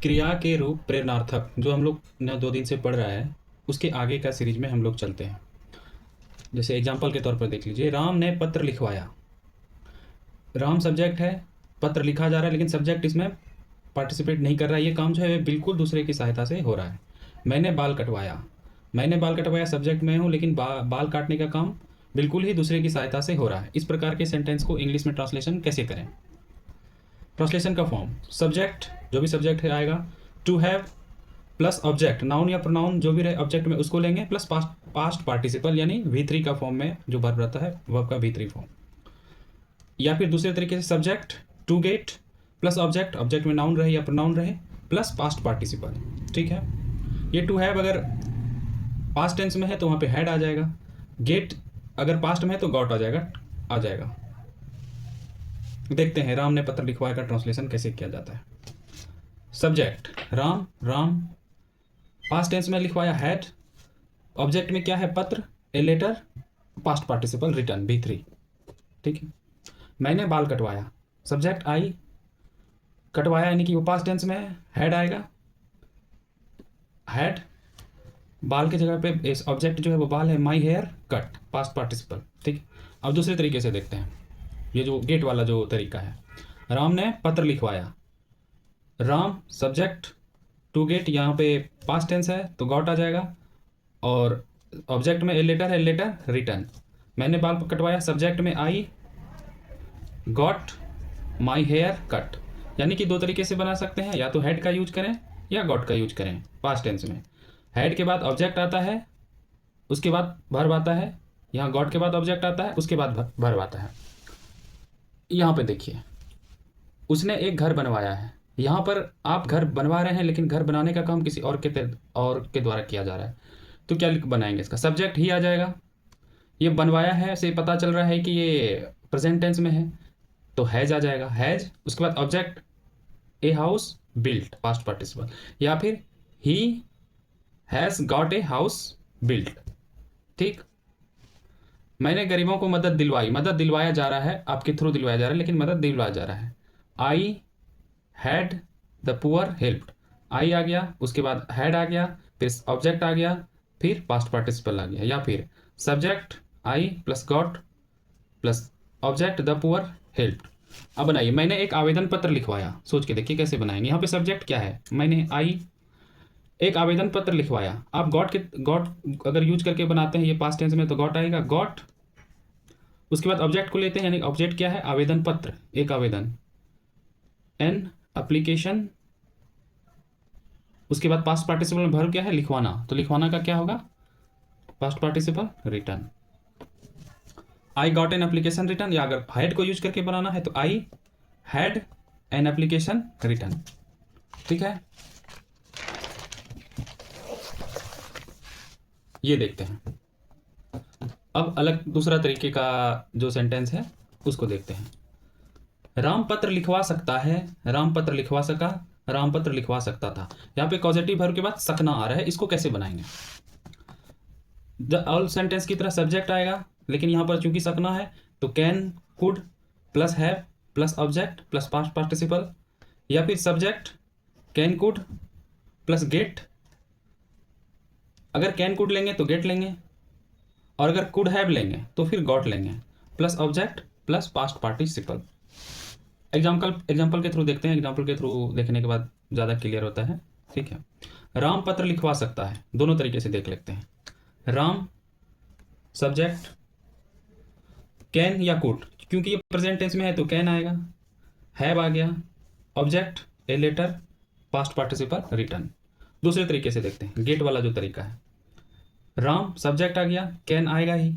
क्रिया के रूप प्रेरणार्थक जो हम लोग न 2 दिन से पढ़ रहा है, उसके आगे का सीरीज में हम लोग चलते हैं। जैसे एग्जाम्पल के तौर पर देख लीजिए, राम ने पत्र लिखवाया। राम सब्जेक्ट है, पत्र लिखा जा रहा है, लेकिन सब्जेक्ट इसमें पार्टिसिपेट नहीं कर रहा है। ये काम जो है बिल्कुल दूसरे की सहायता से हो रहा है। मैंने बाल कटवाया। मैंने बाल कटवाया सब्जेक्ट में हूँ, लेकिन बाल काटने का काम बिल्कुल ही दूसरे की सहायता से हो रहा है। इस प्रकार के सेंटेंस को इंग्लिश में ट्रांसलेशन कैसे करें? ट्रांसलेशन का फॉर्म, सब्जेक्ट जो भी सब्जेक्ट है आएगा, to have plus object, noun या प्रोनाउन जो भी रहे ऑब्जेक्ट में उसको लेंगे, प्लस पास्ट पार्टिसिपल यानी V3 का फॉर्म में जो वर्ब रहता है वर्ब का V3 फॉर्म। या फिर दूसरे तरीके से subject to get plus object, object में नाउन रहे या प्रोनाउन रहे, प्लस पास्ट पार्टिसिपल। ठीक है, ये टू हैव अगर पास्ट टेंस में है तो वहाँ पे हैड आ जाएगा। गेट अगर पास्ट में है तो गॉट आ जाएगा। देखते हैं राम ने पत्र लिखवाया का ट्रांसलेशन कैसे किया जाता है। Subject Ram, Ram past tense में लिखवाया हैड, ऑब्जेक्ट में क्या है पत्र, a letter, past participle written V3। ठीक है, मैंने बाल कटवाया, सब्जेक्ट आई, कटवाया यानी कि वो पास्ट टेंस में है, हैड आएगा, हैड बाल के जगह पे ऑब्जेक्ट जो है वो बाल है, my hair cut, past participle. ठीक, अब दूसरे तरीके से देखते हैं, ये जो गेट वाला जो तरीका है। राम ने पत्र लिखवाया, राम सब्जेक्ट टू गेट, यहाँ पे पास्ट टेंस है तो गॉट आ जाएगा, और ऑब्जेक्ट में ए लेटर है, लेटर रिटर्न। मैंने बाल कटवाया, सब्जेक्ट में आई, गॉट माई हेयर कट। यानी कि 2 तरीके से बना सकते हैं, या तो हेड का यूज करें या गॉट का यूज करें। पास्ट टेंस में हेड के बाद ऑब्जेक्ट आता है, उसके बाद वर्ब आता है, यहाँ गॉट के बाद ऑब्जेक्ट आता है, उसके बाद वर्ब आता है। यहाँ पे देखिए, उसने एक घर बनवाया है। यहाँ पर आप घर बनवा रहे हैं, लेकिन घर बनाने का काम किसी और के द्वारा किया जा रहा है, तो क्या बनाएंगे? इसका सब्जेक्ट ही आ जाएगा। ये बनवाया है से पता चल रहा है कि ये प्रेजेंट टेंस में है, तो हैज आ जाएगा, हैज। उसके बाद object a house built, past participle, या फिर he has got a house built. ठीक, मैंने गरीबों को मदद दिलवाई, मदद दिलवाया जा रहा है, आपके थ्रू दिलवाया जा रहा है, लेकिन मदद दिलवाया जा रहा है। I had the poor helped, आई आ गया, उसके बाद हैड आ गया, फिर ऑब्जेक्ट आ गया, फिर पास्ट पार्टिसिपल आ गया, या फिर subject I plus got plus object the poor helped. अब बनाइए, मैंने एक आवेदन पत्र लिखवाया। सोच के देखिए कैसे बनाएंगे। यहाँ पे सब्जेक्ट क्या है, मैंने आई, एक आवेदन पत्र लिखवाया। आप गॉट अगर यूज करके बनाते हैं ये पास्ट टेंस में तो गॉट आएगा, गॉट। उसके बाद ऑब्जेक्ट को लेते हैं, यानी ऑब्जेक्ट क्या है, आवेदन पत्र, एक आवेदन, एन एप्लीकेशन। उसके बाद पास्ट पार्टिसिपल में वर्ब क्या है, लिखवाना, तो लिखवाना का क्या होगा, past participle return. I got an application return, या अगर हैड को यूज करके बनाना है तो I had an application return. ठीक है, ये देखते हैं। अब अलग दूसरा तरीके का जो सेंटेंस है उसको देखते हैं। राम पत्र लिखवा सकता है, राम पत्र लिखवा सका, राम पत्र लिखवा सकता था। यहाँ पे कॉजेटिव वर्ब के बाद सकना आ रहा है, इसको कैसे बनाएंगे? ऑल सेंटेंस की तरह सब्जेक्ट आएगा, लेकिन यहाँ पर चूंकि सकना है तो can could plus have plus object plus past participle, या फिर subject can could plus get. अगर कैन कुड लेंगे तो गेट लेंगे, और अगर कुड हैव लेंगे तो फिर गॉट लेंगे, plus object plus past participle. Example के थ्रू देखते हैं, एग्जाम्पल के थ्रू देखने के बाद ज़्यादा क्लियर होता है। ठीक है, राम पत्र लिखवा सकता है, दोनों तरीके से देख लेते हैं। राम सब्जेक्ट कैन या कुड, क्योंकि ये प्रेजेंट टेंस में है तो कैन आएगा, हैव आ गया, object a letter, past participle written. दूसरे तरीके से देखते हैं, गेट वाला जो तरीका है। राम सब्जेक्ट आ गया, कैन आएगा ही,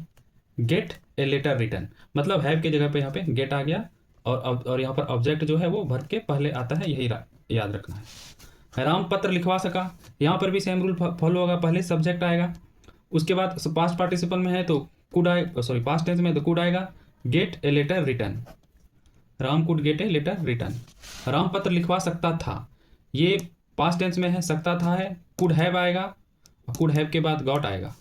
गेट ए लेटर रिटर्न, मतलब हैव की जगह पे यहाँ पे गेट आ गया, और यहाँ पर ऑब्जेक्ट जो है वो वर्ब के पहले आता है, यही याद रखना है। राम पत्र लिखवा सका, यहाँ पर भी सेम रूल फॉलो होगा, पहले सब्जेक्ट आएगा, उसके बाद पास्ट पार्टिसिपल में है तो कुड आएगा, सॉरी पास्ट टेंस में तो कुड आएगा, get a letter return, Ram could get a letter return. Ram पत्र लिखवा सकता था, ये पास्ट टेंस में है, सकता था है, कुड हैव आएगा, कुड हैव के बाद गॉट आएगा।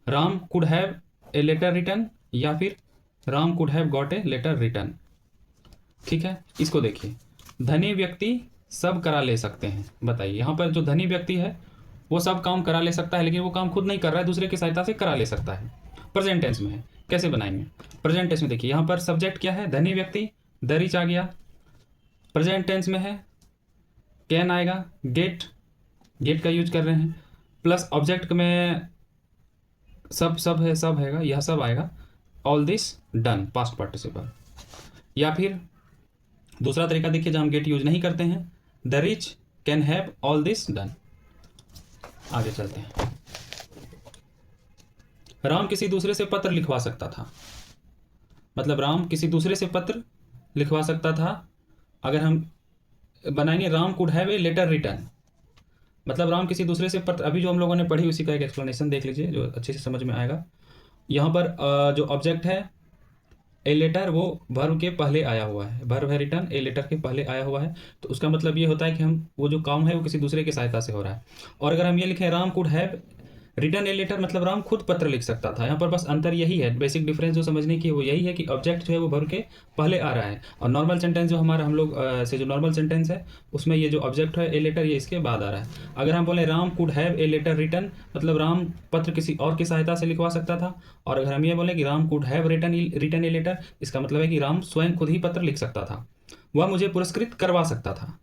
Ram could have a letter return, या फिर Ram could have got a letter written. ठीक है, इसको देखिए, धनी व्यक्ति सब करा ले सकते हैं। बताइए, यहाँ पर जो धनी व्यक्ति है वो सब काम करा ले सकता है, लेकिन वो काम खुद नहीं कर रहा है, दूसरे की सहायता से करा ले सकता है। प्रेजेंट टेंस में है, कैसे बनाएंगे? प्रेजेंट टेंस में देखिए, यहाँ पर सब्जेक्ट क्या है? धनी व्यक्ति, द रिच आ गया। प्रेजेंट टेंस में है कैन आएगा, गेट, गेट का यूज कर रहे हैं, प्लस ऑब्जेक्ट में सब है, सब हैगा, यह सब आएगा। All this done, past participle. या फिर दूसरा तरीका देखिए जहाँ हम गेट यूज नहीं करते हैं, the rich can have all this done. आगे चलते हैं। राम किसी दूसरे से पत्र लिखवा सकता था, मतलब राम किसी दूसरे से पत्र लिखवा सकता था। अगर हम बनाएंगे Ram could have a letter written, मतलब राम किसी दूसरे से पत्र, अभी जो हम लोगों ने पढ़ी उसी का एक एक्सप्लेनेशन देख लीजिए जो अच्छे से समझ में आएगा। यहाँ पर जो ऑब्जेक्ट है ए लेटर, वो वर्ब के पहले आया हुआ है, वर्ब है रिटर्न, ए लेटर के पहले आया हुआ है, तो उसका मतलब ये होता है कि हम वो जो काम है वो किसी दूसरे की सहायता से हो रहा है। और अगर हम ये लिखें Ram could have written a letter, मतलब राम खुद पत्र लिख सकता था। यहाँ पर बस अंतर यही है, बेसिक डिफरेंस जो समझने की वो यही है कि ऑब्जेक्ट जो है वो वर्ब के पहले आ रहा है, और नॉर्मल सेंटेंस जो हमारा हम लोग से जो नॉर्मल सेंटेंस है उसमें ये जो ऑब्जेक्ट है ए लेटर, ये इसके बाद आ रहा है। अगर हम बोले Ram could have a letter written, मतलब राम पत्र किसी और की सहायता से लिखवा सकता था। और अगर हम ये बोले कि Ram could have written a letter, इसका मतलब है कि राम स्वयं खुद ही पत्र लिख सकता था, वह मुझे पुरस्कृत करवा सकता था।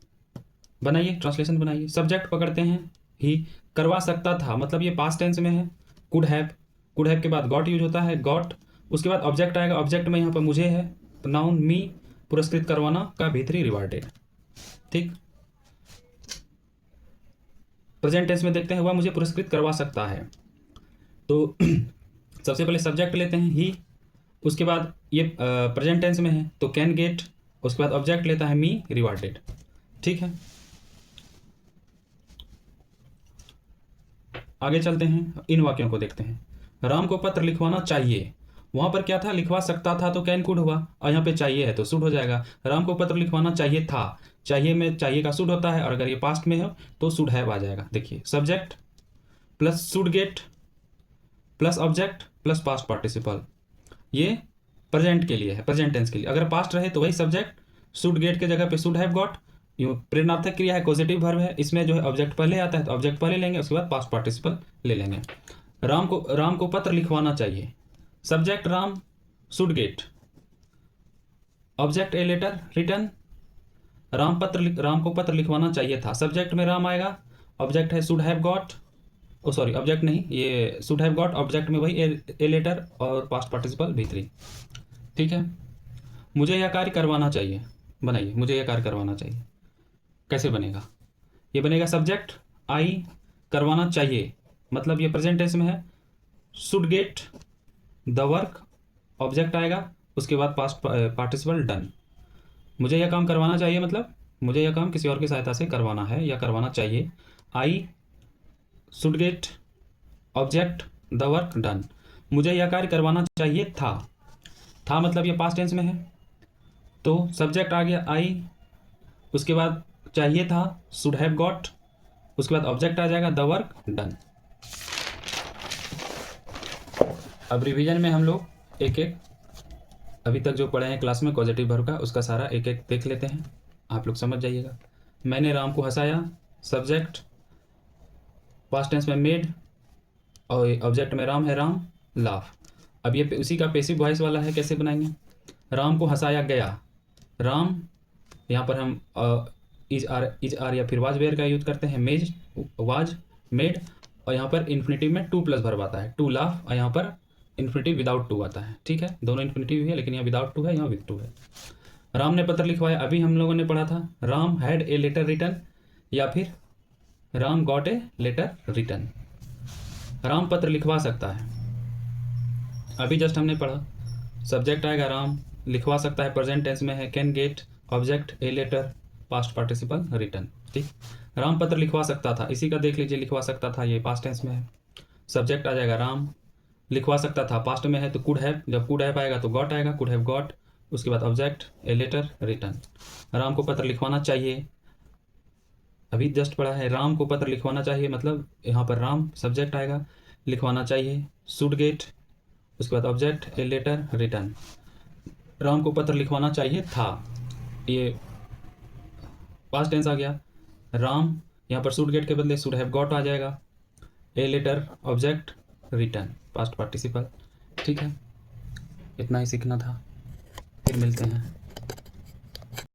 बनाइए, ट्रांसलेशन बनाइए। सब्जेक्ट पकड़ते हैं ही, करवा सकता था मतलब ये पास्ट टेंस में है। कुड हैव, कुड हैव के बाद गॉट यूज होता है, गॉट। उसके बाद ऑब्जेक्ट आएगा, ऑब्जेक्ट में यहाँ पर मुझे है, तो नाउन मी, पुरस्कृत करवाना का भीतरी रिवार्डेड। ठीक, प्रेजेंट टेंस में देखते हैं वह मुझे पुरस्कृत करवा सकता है। तो सबसे पहले सब्जेक्ट लेते हैं ही, उसके बाद ये प्रेजेंट टेंस में है तो कैन गेट, उसके बाद ऑब्जेक्ट लेता है मी, रिवार्डेड। ठीक है, आगे चलते हैं, इन वाक्यों को देखते हैं। राम को पत्र लिखवाना चाहिए, वहां पर क्या था? लिखवा सकता था तो कैन कुड हुआ, और यहाँ पे चाहिए है तो शुड हो जाएगा। राम को पत्र लिखवाना चाहिए था, चाहिए में चाहिए का शुड होता है, और अगर ये पास्ट में हो तो शुड हैव आ जाएगा। देखिए, subject plus should get plus object plus past participle, ये प्रेजेंट के लिए है, प्रेजेंट टेंस के लिए। अगर पास्ट रहे तो वही सब्जेक्ट, शुड गेट के जगह पे शुड हैव गॉट। यूँ प्रेरणार्थक क्रिया है, पॉजिटिव वर्ब है, इसमें जो है ऑब्जेक्ट पहले आता है तो ऑब्जेक्ट पहले लेंगे, उसके बाद पास्ट पार्टिसिपल ले लेंगे। राम को पत्र लिखवाना चाहिए, subject Ram, should get, object a letter return. Ram को पत्र लिखवाना चाहिए था, सब्जेक्ट में राम आएगा, ऑब्जेक्ट है should have got, oh sorry object नहीं, ये शुड हैव गॉट, ऑब्जेक्ट में वही ए लेटर और पास्ट पार्टिसिपल भीतरी। ठीक है, मुझे यह कार्य करवाना चाहिए। बनाइए, मुझे यह कार्य करवाना चाहिए, कैसे बनेगा? ये बनेगा सब्जेक्ट आई, करवाना चाहिए मतलब ये प्रेजेंट टेंस में है, should get the work, object आएगा, उसके बाद पास्ट पार्टिसिपल डन। मुझे यह काम करवाना चाहिए मतलब मुझे यह काम किसी और की सहायता से करवाना है या करवाना चाहिए। I should get object the work done, मुझे यह कार्य करवाना चाहिए था मतलब ये पास्ट टेंस में है, तो सब्जेक्ट आ गया आई, उसके बाद चाहिए था शुड हैव गॉट, उसके बाद ऑब्जेक्ट आ जाएगा द वर्क डन। अब रिवीजन में हम लोग एक एक अभी तक जो पढ़े हैं क्लास में पॉजिटिव वर्ब का, उसका सारा एक एक देख लेते हैं, आप लोग समझ जाइएगा। मैंने राम को हंसाया, सब्जेक्ट पास्ट टेंस में मेड, और ऑब्जेक्ट में राम है, राम लाफ। अब ये उसी का पैसिव वॉइस वाला है, कैसे बनाएंगे? राम को हंसाया गया, राम, यहाँ पर हम इज आर या फिर वाज वेयर का यूज करते हैं, मेज वाज मेड, और यहाँ पर इन्फिनेटिव में टू प्लस वर्ब आता है, टू लाफ, और यहाँ पर इन्फिनेटिव विदाउट टू आता है। ठीक है, दोनों इन्फिनेटिव है लेकिन यहाँ विदाउट टू है, यहाँ विद टू है। राम ने पत्र लिखवाया, अभी हम लोगों ने पढ़ा था Ram had a letter return, या फिर Ram got a letter return. Ram पत्र लिखवा सकता है, अभी जस्ट हमने पढ़ा, सब्जेक्ट आएगा राम, लिखवा सकता है प्रेजेंट टेंस में है, can get, object a letter, past participle return. ठीक, राम पत्र लिखवा सकता था, इसी का देख लीजिए, लिखवा सकता था ये पास्ट टेंस में है, सब्जेक्ट आ जाएगा राम, लिखवा सकता था पास्ट में है तो कुड हैव, जब कुड हैव आएगा तो गॉट आएगा, कुड हैव गॉट, उसके बाद object a letter return. Ram को पत्र लिखवाना चाहिए, अभी जस्ट पढ़ा है, राम को पत्र लिखवाना चाहिए मतलब यहाँ पर राम सब्जेक्ट आएगा, लिखवाना चाहिए, शुड गेट, उसके बाद object a letter return. Ram को पत्र लिखवाना चाहिए था, ये पास्ट टेंस आ गया। राम, यहाँ पर शुड गेट के बदले शुड हैव गॉट आ जाएगा। A letter object return past participle. ठीक है, इतना ही सीखना था, फिर मिलते हैं।